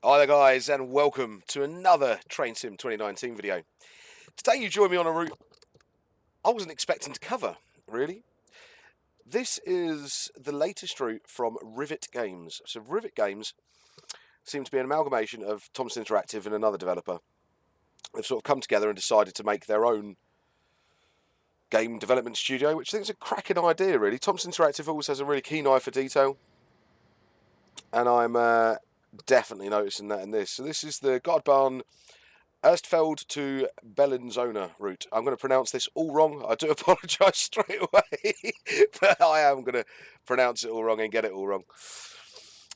Hi there guys and welcome to another Train Sim 2019 video. Today you join me on a route I wasn't expecting to cover, really. This is the latest route from Rivet Games. So Rivet Games seem to be an amalgamation of Thomson Interactive and another developer. They've sort of come together and decided to make their own game development studio, which I think is a cracking idea, really. Thomson Interactive always has a really keen eye for detail, and I'm definitely noticing that in this. So this is the Gotthardbahn Erstfeld to Bellinzona route. I'm going to pronounce this all wrong. I do apologise straight away, but I am going to pronounce it all wrong and get it all wrong.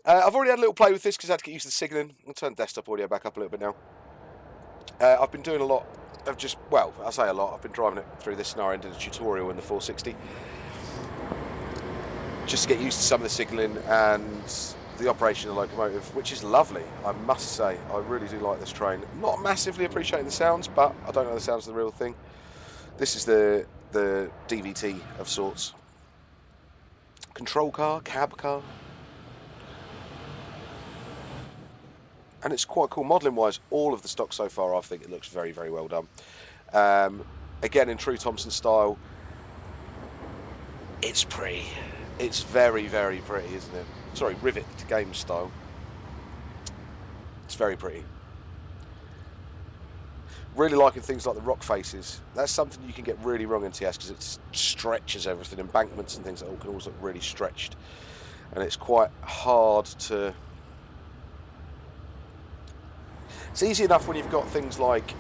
I've already had a little play with this because I had to get used to the signalling. I'll turn desktop audio back up a little bit now. I've been doing a lot of I say a lot, I've been driving it through this scenario and did a tutorial in the 460. Just to get used to some of the signalling and the operation of the locomotive, which is lovely, I must say. I really do like this train. Not massively appreciating the sounds, but I don't know the sounds of the real thing. This is the DVT of sorts. Control car, cab car. And it's quite cool modelling wise. All of the stock so far, I think it looks very, very well done. Again, in true Thomson style, it's pretty. It's very, very pretty, isn't it? Sorry, Rivet Games style. It's very pretty. Really liking things like the rock faces. That's something you can get really wrong in TS because it stretches everything. Embankments and things that all can always look really stretched. And it's quite hard to... It's easy enough when you've got things like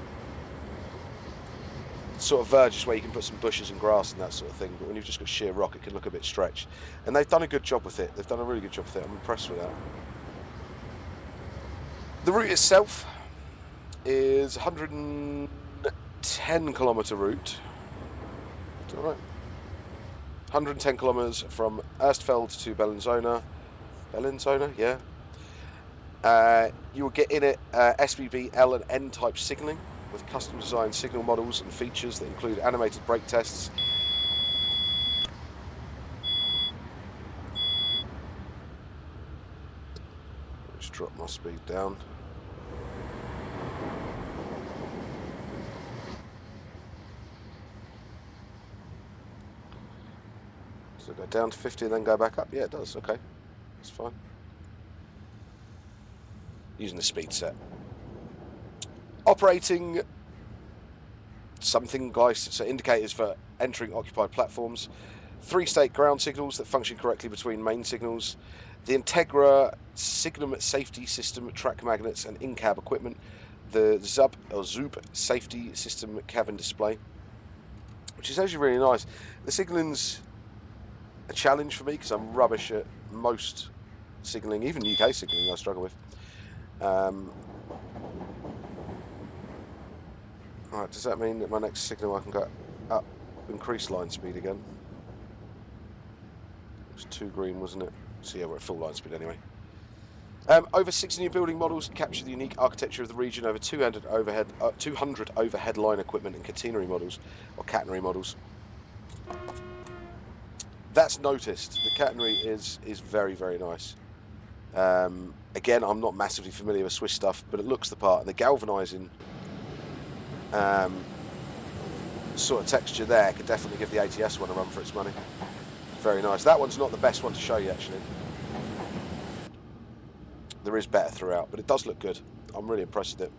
sort of verges where you can put some bushes and grass and that sort of thing, but when you've just got sheer rock it can look a bit stretched, and they've done a good job with it. They've done a really good job with it. I'm impressed with that. The route itself is 110 kilometre route. Is that right? 110 kilometres from Erstfeld to Bellinzona. Bellinzona, yeah. You will get in it SBB L and N type signalling, with custom designed signal models and features that include animated brake tests. Let's drop my speed down. So go down to 50 and then go back up? Yeah, it does, okay. That's fine. Using the speed set. Operating something, guys, so indicators for entering occupied platforms, 3-state ground signals that function correctly between main signals, the Integra Signum safety system, track magnets and in-cab equipment, the Zoop safety system cabin display, which is actually really nice. The signalling's a challenge for me because I'm rubbish at most signalling, even UK signalling I struggle with. Right, does that mean that my next signal I can go up, increase line speed again? It was 2 green, wasn't it? So yeah, we're at full line speed anyway. Over 60 new building models capture the unique architecture of the region. Over 200 overhead line equipment and catenary models, or catenary models. That's noticed. The catenary is very, very nice. Again, I'm not massively familiar with Swiss stuff, but it looks the part. And the galvanising sort of texture there could definitely give the ATS one a run for its money. Very nice. That one's not the best one to show you, actually. There is better throughout, but it does look good. I'm really impressed with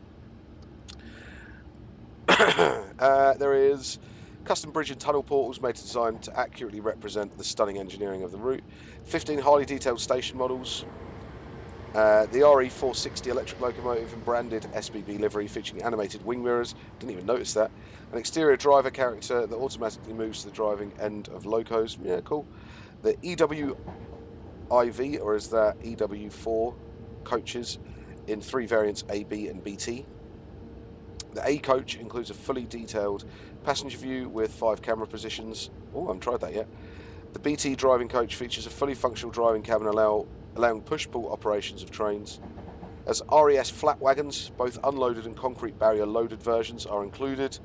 it. There is custom bridge and tunnel portals made to design to accurately represent the stunning engineering of the route. 15 highly detailed station models. The RE460 electric locomotive and branded SBB livery featuring animated wing mirrors. Didn't even notice that. An exterior driver character that automatically moves to the driving end of locos. Yeah, cool. The EWIV, or is that EW4 coaches in 3 variants A, B and BT. The A coach includes a fully detailed passenger view with 5 camera positions. Oh, I haven't tried that yet. The BT driving coach features a fully functional driving cabin allowing push-pull operations of trains. As RES flat wagons, both unloaded and concrete barrier loaded versions are included.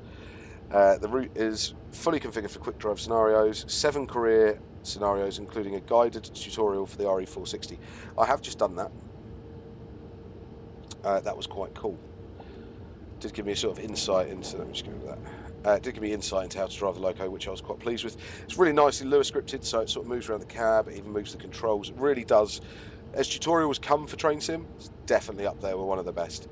The route is fully configured for quick drive scenarios, 7 career scenarios including a guided tutorial for the RE460. I have just done that. That was quite cool. Did give me a sort of insight into. Let me just go with that. It did give me insight into how to drive the loco, which I was quite pleased with. It's really nicely Lua scripted, so it sort of moves around the cab, it even moves the controls. It really does. As tutorials come for Train Sim, it's definitely up there with one of the best,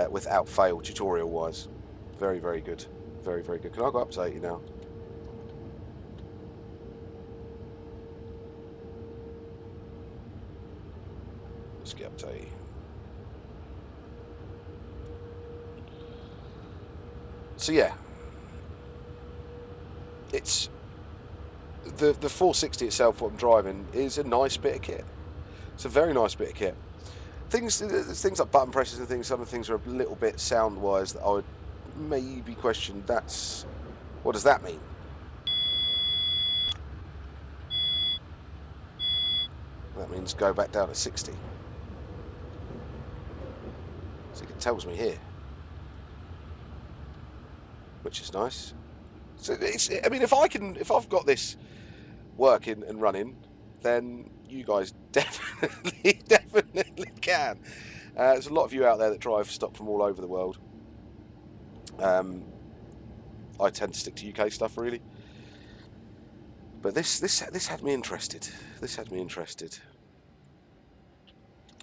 without fail, tutorial-wise. Very, very good. Very, very good. Can I go up to 80 now? Let's get up to 80. So yeah, it's the 460 itself. What I'm driving is a nice bit of kit. It's a very nice bit of kit. Things like button presses and things. Some of the things are a little bit sound-wise that I would maybe question. What does that mean? That means go back down to 60. So it tells me here, which is nice. So I mean, if I've got this working and running, then you guys definitely can. There's a lot of you out there that drive stock from all over the world. I tend to stick to UK stuff, really. But this had me interested. This had me interested.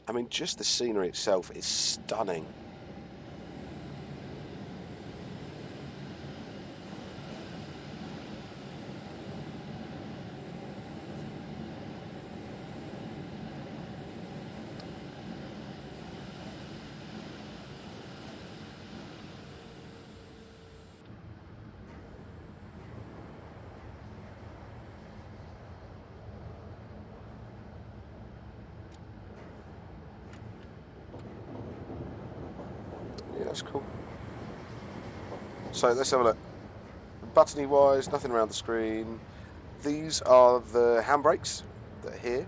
I mean, just the scenery itself is stunning. Yeah, that's cool. So let's have a look. Buttony wise, nothing around the screen. These are the handbrakes that are here.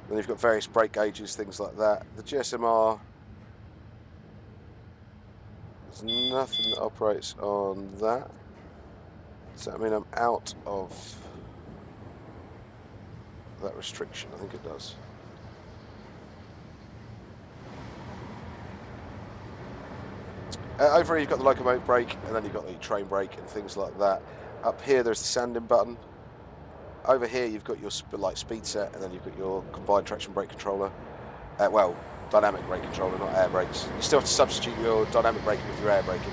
Then you've got various brake gauges, things like that. The GSMR, there's nothing that operates on that. Does that mean I'm out of that restriction? I think it does. Over here you've got the locomotive brake, and then you've got the train brake and things like that. Up here there's the sanding button. Over here you've got your speed set, and then you've got your combined traction brake controller. Well, dynamic brake controller, not air brakes. You still have to substitute your dynamic braking with your air braking.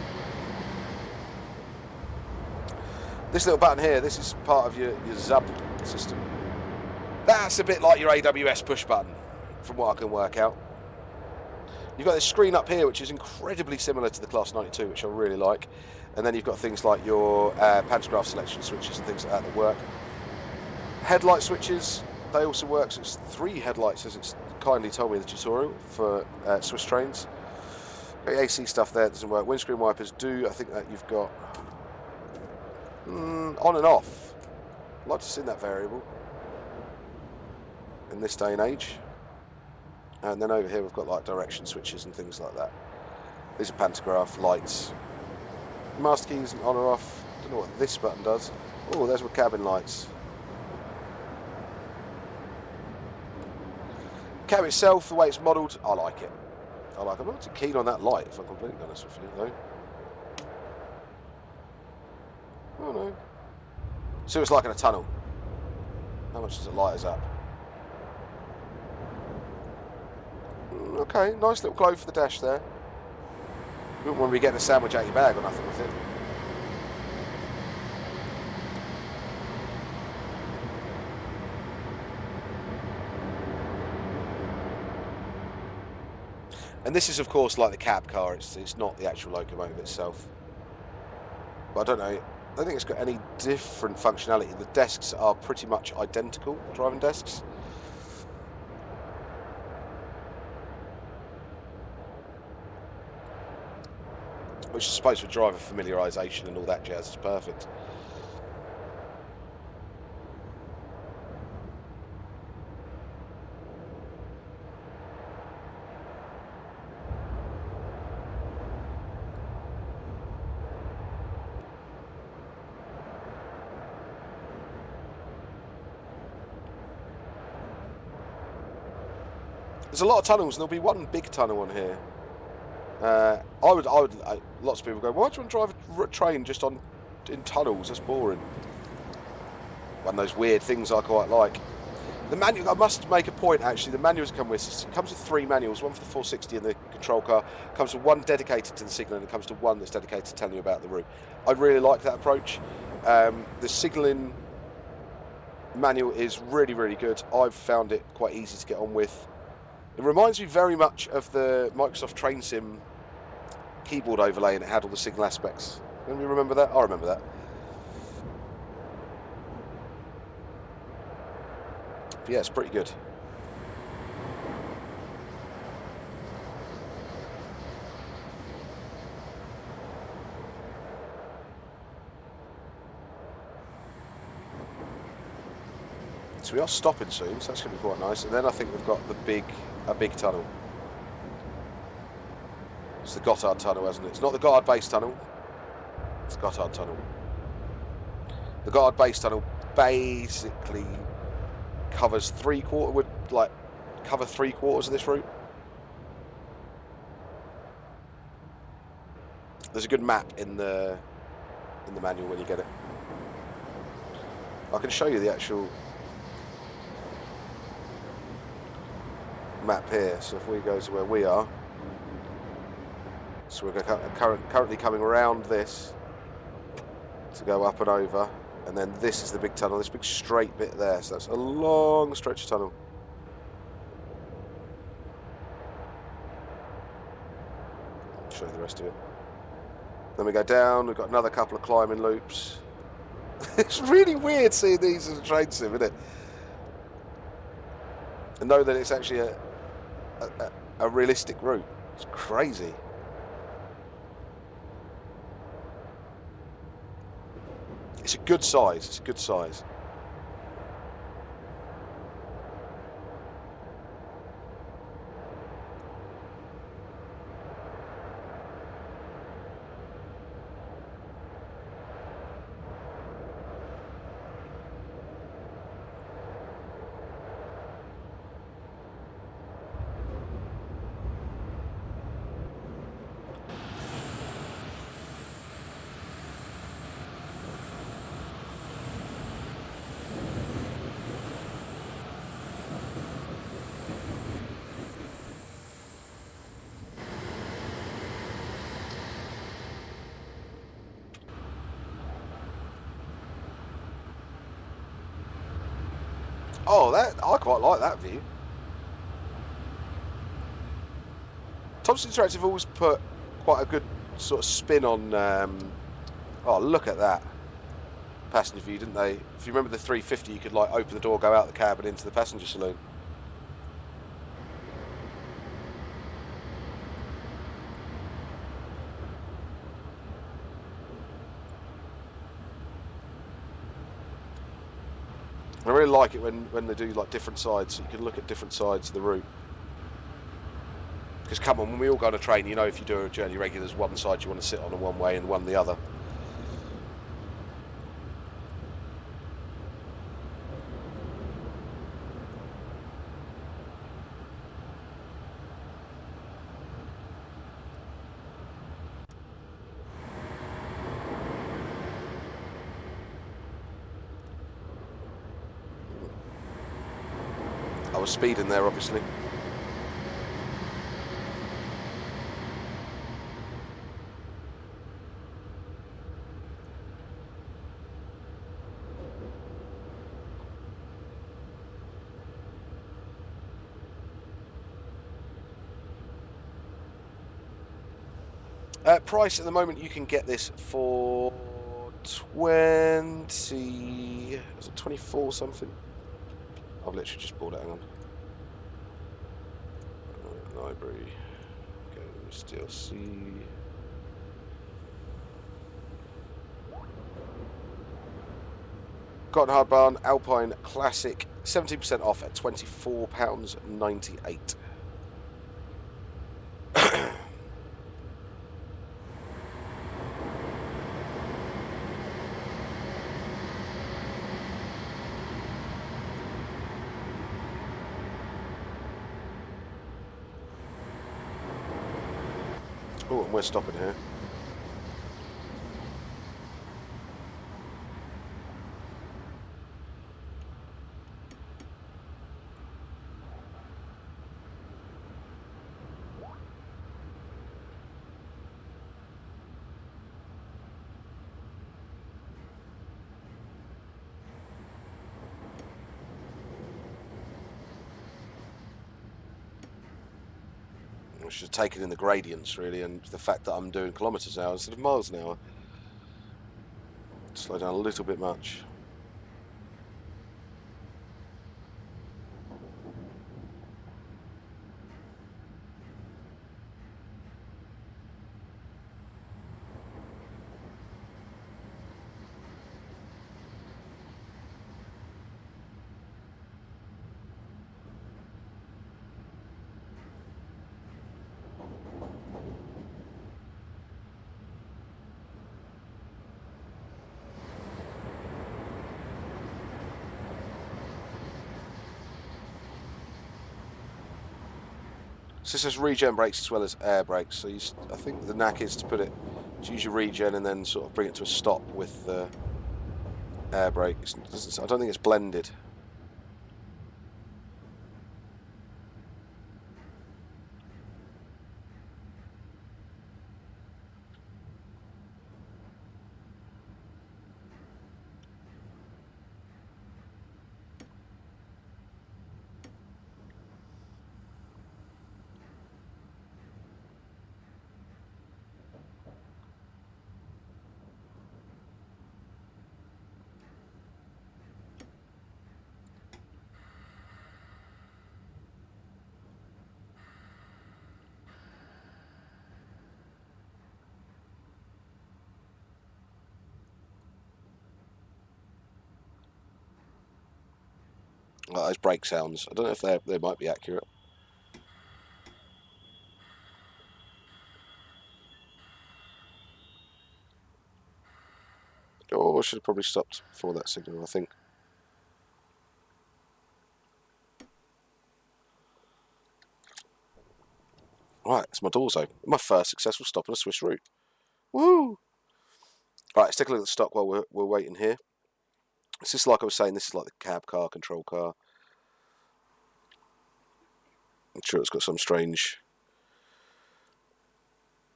This little button here, this is part of your ZUB system. That's a bit like your AWS push button, from what I can work out. You've got this screen up here, which is incredibly similar to the Class 92, which I really like. And then you've got things like your pantograph selection switches and things like that that work. Headlight switches, they also work. So it's 3 headlights, as it's kindly told me in the tutorial for Swiss trains. The AC stuff there doesn't work. Windscreen wipers do. I think that you've got on and off. I'd like to see that variable in this day and age. And then over here we've got like direction switches and things like that. These are pantograph lights. Master keys on or off. Don't know what this button does. Oh, there's my cabin lights. Cab itself, the way it's modelled, I like it. I'm not too keen on that light, if I'm completely honest with you, though. Oh no. So it's like in a tunnel. How much does it light us up? Okay, nice little glow for the dash there. You wouldn't want to be getting a sandwich out your bag or nothing with it. And this is, of course, like the cab car. It's not the actual locomotive itself. But I don't know. I don't think it's got any different functionality. The desks are pretty much identical, driving desks. Which I suppose for driver familiarisation and all that jazz is perfect. There's a lot of tunnels, and there'll be one big tunnel on here. Lots of people go, why do you want to drive a train just in tunnels? That's boring. One of those weird things I quite like. The manual, I must make a point actually, the manuals come with, it comes with 3 manuals, one for the 460 and the control car, comes with one dedicated to the signalling, and it comes to one that's dedicated to telling you about the route. I really like that approach. The signalling manual is really, really good. I've found it quite easy to get on with. It reminds me very much of the Microsoft Train Sim keyboard overlay, and it had all the signal aspects. Anybody remember that? I remember that. But yeah, it's pretty good. So we are stopping soon, so that's going to be quite nice. And then I think we've got a big tunnel. It's the Gotthard tunnel, hasn't it? It's not the Gotthard base tunnel. It's the Gotthard tunnel. The Gotthard base tunnel basically covers cover 3/4 of this route. There's a good map in the manual when you get it. I can show you the actual map here. So if we go to where we are, so we're currently coming around this to go up and over, and then this is the big tunnel, this big straight bit there. So that's a long stretch of tunnel. I'll show you the rest of it. Then we go down, we've got another couple of climbing loops. It's really weird seeing these as a train sim, isn't it? And know that it's actually a realistic route. It's crazy. It's a good size. It's a good size. Oh, I quite like that view. Thomson Interactive always put quite a good sort of spin on. Oh, look at that passenger view, didn't they? If you remember the 350, you could like open the door, go out the cab, and into the passenger saloon. I really like it when they do like different sides, so you can look at different sides of the route. Because come on, when we all go on a train, you know, if you do a journey regular, there's one side you want to sit on one way and one the other. I was speeding there, obviously. Price at the moment, you can get this for 20, is it 24 something? I've literally just bought it, hang on. Library, go DLC. Gotthardbahn Alpine Classic, 17% off at £24.98. Oh, and we're stopping here. I should have taken in the gradients, really, and the fact that I'm doing kilometres an hour instead of miles an hour. Slow down a little bit much. So this says regen brakes as well as air brakes. So I think the knack is to use your regen and then sort of bring it to a stop with the air brake. I don't think it's blended. Like those brake sounds. I don't know if they might be accurate. Oh, I should have probably stopped before that signal, I think. Right, it's my doors open. My first successful stop on a Swiss route. Woo! Right, let's take a look at the stock while we're waiting here. This is like I was saying, this is like the cab car, control car. I'm sure it's got some strange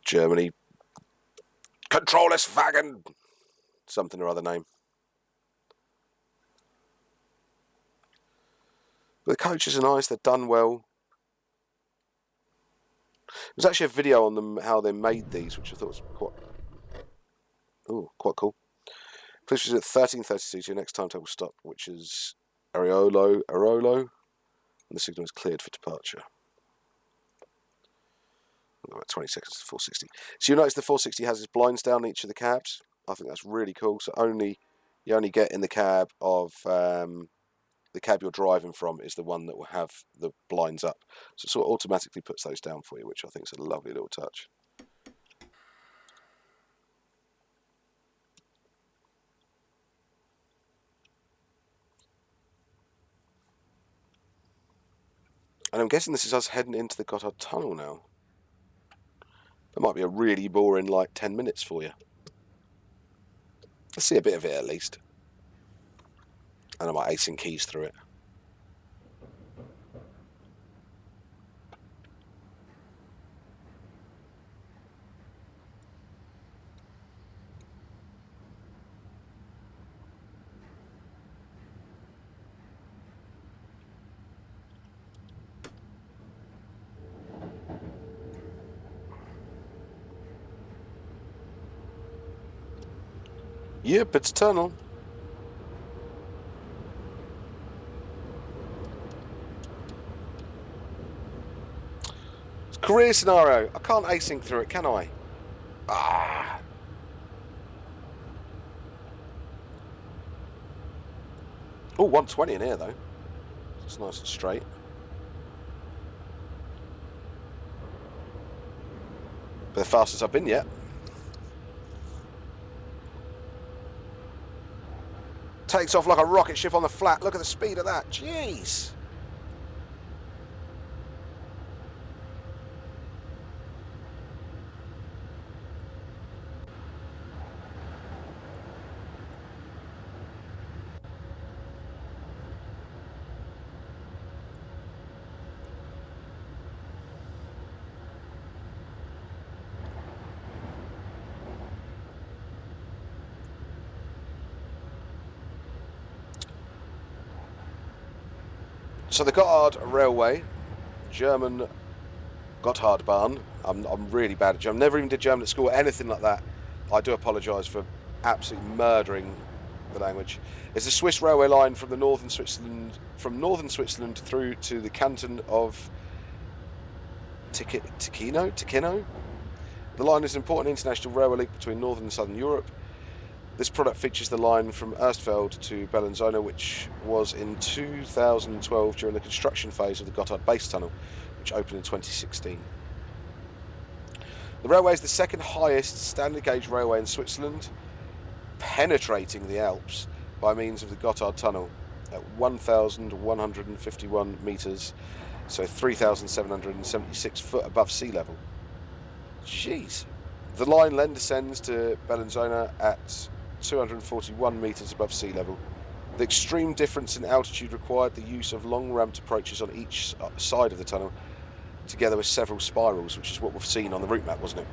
Germany controlless wagon, something or other name. But the coaches are nice, they're done well. There's actually a video on them, how they made these, which I thought was quite cool. Please visit 1332 to your next timetable stop, which is Arolo, and the signal is cleared for departure. About 20 seconds to 460. So you notice the 460 has its blinds down each of the cabs. I think that's really cool. So you only get in the cab of the cab you're driving from is the one that will have the blinds up. So it sort of automatically puts those down for you, which I think is a lovely little touch. And I'm guessing this is us heading into the Gotthard tunnel now. That might be a really boring, like, 10 minutes for you. Let's see a bit of it at least. And I might acing keys through it. Yep, it's a tunnel. It's a career scenario. I can't async through it, can I? Ah. Oh, 120 in here, though. It's nice and straight. But the fastest I've been yet. Takes off like a rocket ship on the flat. Look at the speed of that. Jeez. So the Gotthard Railway, German Gotthardbahn. I'm really bad at German. Never even did German at school or anything like that. I do apologise for absolutely murdering the language. It's a Swiss railway line from northern Switzerland through to the canton of Ticino. The line is an important international railway link between northern and southern Europe. This product features the line from Erstfeld to Bellinzona, which was in 2012 during the construction phase of the Gotthard base tunnel, which opened in 2016. The railway is the second highest standard gauge railway in Switzerland, penetrating the Alps by means of the Gotthard tunnel at 1,151 metres, so 3,776 foot above sea level. Jeez. The line then descends to Bellinzona at 241 metres above sea level. The extreme difference in altitude required the use of long ramped approaches on each side of the tunnel, together with several spirals, which is what we've seen on the route map, wasn't it?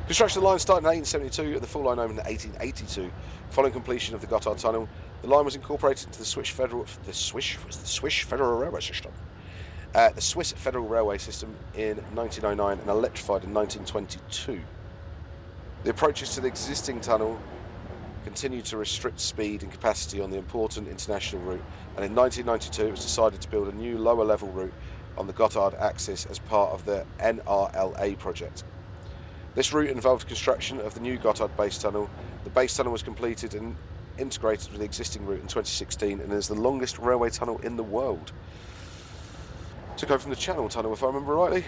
Construction of the line started in 1872 and the full line opened in 1882. Following completion of the Gotthard tunnel, the line was incorporated into the Swiss Federal Railway System. The Swiss Federal Railway System in 1909 and electrified in 1922. The approaches to the existing tunnel continued to restrict speed and capacity on the important international route, and in 1992 it was decided to build a new lower level route on the Gotthard axis as part of the NRLA project. This route involved construction of the new Gotthard base tunnel. The base tunnel was completed and integrated with the existing route in 2016 and is the longest railway tunnel in the world. Took over from the Channel Tunnel, if I remember rightly.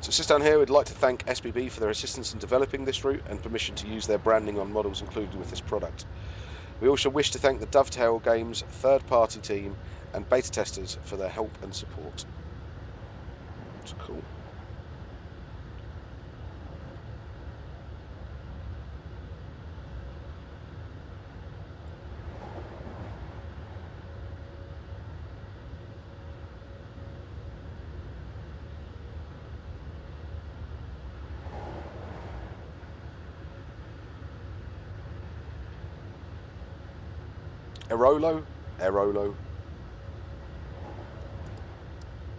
So just down here, we'd like to thank SBB for their assistance in developing this route and permission to use their branding on models included with this product. We also wish to thank the Dovetail Games third-party team and beta testers for their help and support. It's cool. Airolo.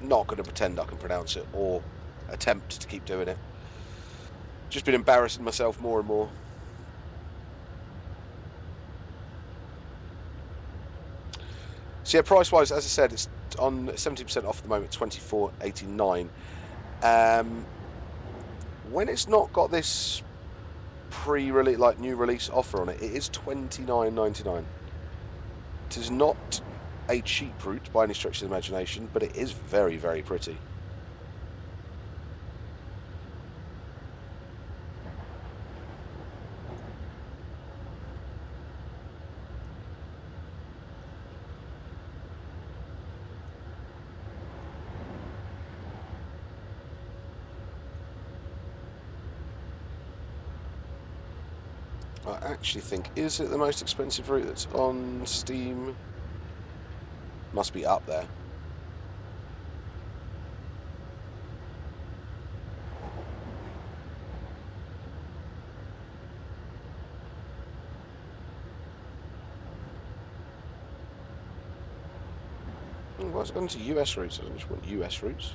Not going to pretend I can pronounce it or attempt to keep doing it. Just been embarrassing myself more and more. So yeah, price wise, as I said, it's on 70% off at the moment, $24.89. When it's not got this pre-release, like new release offer on it, it is $29.99. It is not a cheap route by any stretch of the imagination, but it is very, very pretty. I actually think, is it the most expensive route that's on Steam? Must be up there. Why is it going to US routes? I just want US routes.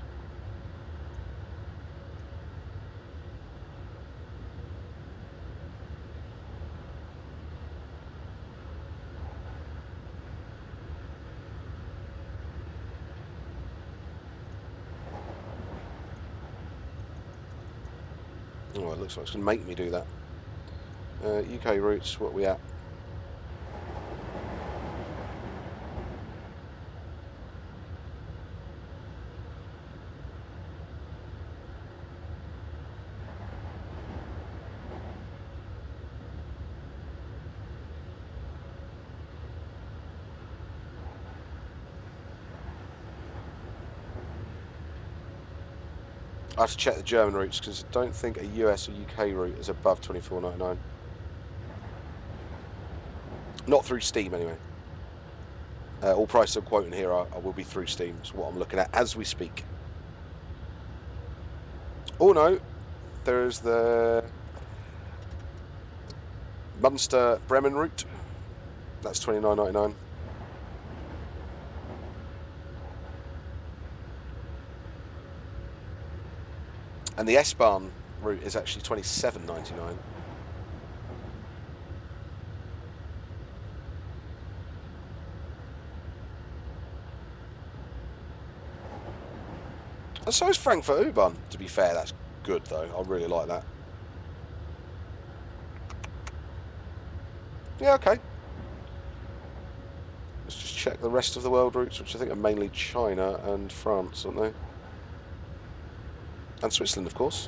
Oh, it looks like it's going to make me do that. UK routes, what are we at? I have to check the German routes because I don't think a US or UK route is above $24.99. Not through Steam, anyway. All prices I'm quoting here I will be through Steam. It's what I'm looking at as we speak. Oh no, there's the Munster Bremen route. That's $29.99. And the S-Bahn route is actually $27.99. And so is Frankfurt U-Bahn, to be fair. That's good, though. I really like that. Yeah, okay. Let's just check the rest of the world routes, which I think are mainly China and France, aren't they? And Switzerland, of course.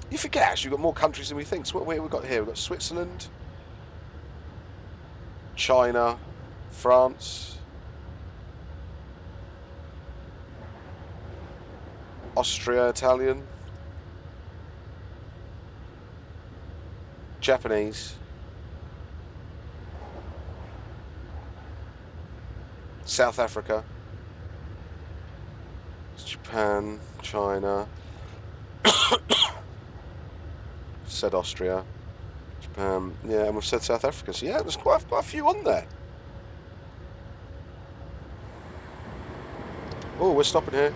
You forget, actually, we've got more countries than we think. So what have we got here? We've got Switzerland, China, France, Austria, Italian, Japanese, South Africa, Japan, China, said Austria, Japan, yeah, and we've said South Africa. So yeah, there's quite a few on there. Oh, we're stopping here.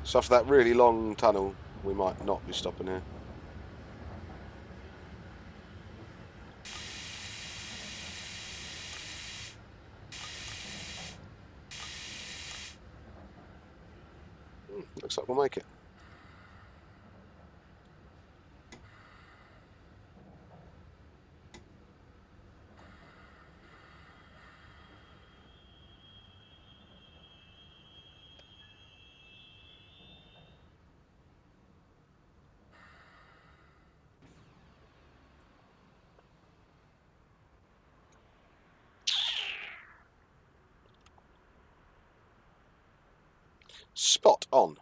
So after that really long tunnel, we might not be stopping here. Looks like we'll make it. Spot on.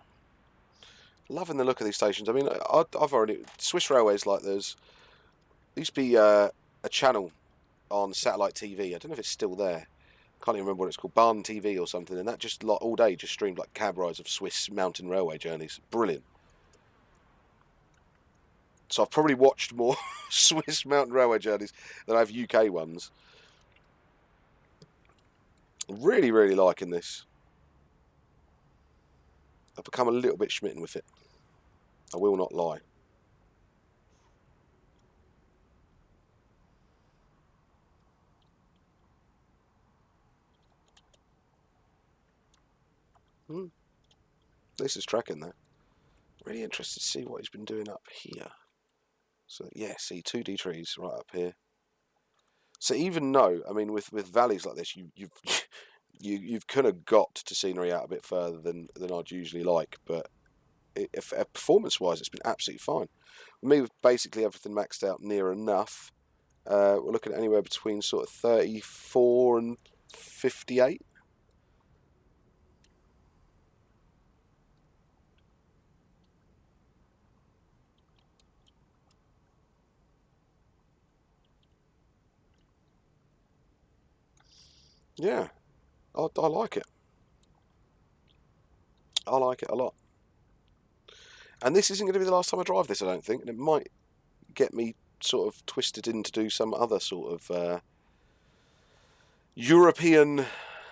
Loving the look of these stations. I mean, I've already... Swiss Railways, like, there used to be a channel on satellite TV. I don't know if it's still there. Can't even remember what it's called. Bahn TV or something. And that just, like, all day just streamed, like, cab rides of Swiss mountain railway journeys. Brilliant. So I've probably watched more Swiss mountain railway journeys than I have UK ones. Really, really liking this. I've become a little bit smitten with it. I will not lie. This is tracking that. Really interested to see what he's been doing up here. So yeah, see 2D trees right up here. So even though, I mean, with valleys like this, you've kind of got to scenery out a bit further than I'd usually like, but if performance-wise, it's been absolutely fine. With me, with basically everything maxed out near enough, we're looking at anywhere between sort of 34 and 58. Yeah, I like it. I like it a lot. And this isn't going to be the last time I drive this, I don't think. And it might get me sort of twisted in to do some other sort of European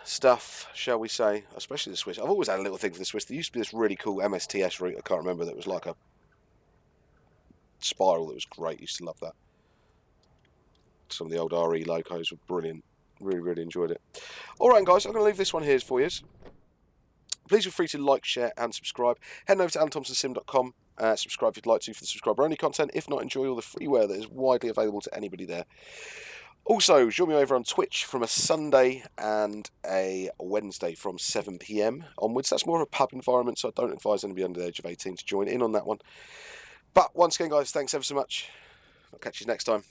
stuff, shall we say. Especially the Swiss. I've always had a little thing for the Swiss. There used to be this really cool MSTS route, I can't remember, that was like a spiral that was great. Used to love that. Some of the old RE locos were brilliant. Really, really enjoyed it. Alright guys, I'm going to leave this one here for you. Please feel free to like, share and subscribe. Head over to alanthomsonsim.com. Subscribe if you'd like to for the subscriber-only content. If not, enjoy all the freeware that is widely available to anybody there. Also, join me over on Twitch from a Sunday and a Wednesday from 7 PM onwards. That's more of a pub environment, so I don't advise anybody under the age of 18 to join in on that one. But once again, guys, thanks ever so much. I'll catch you next time.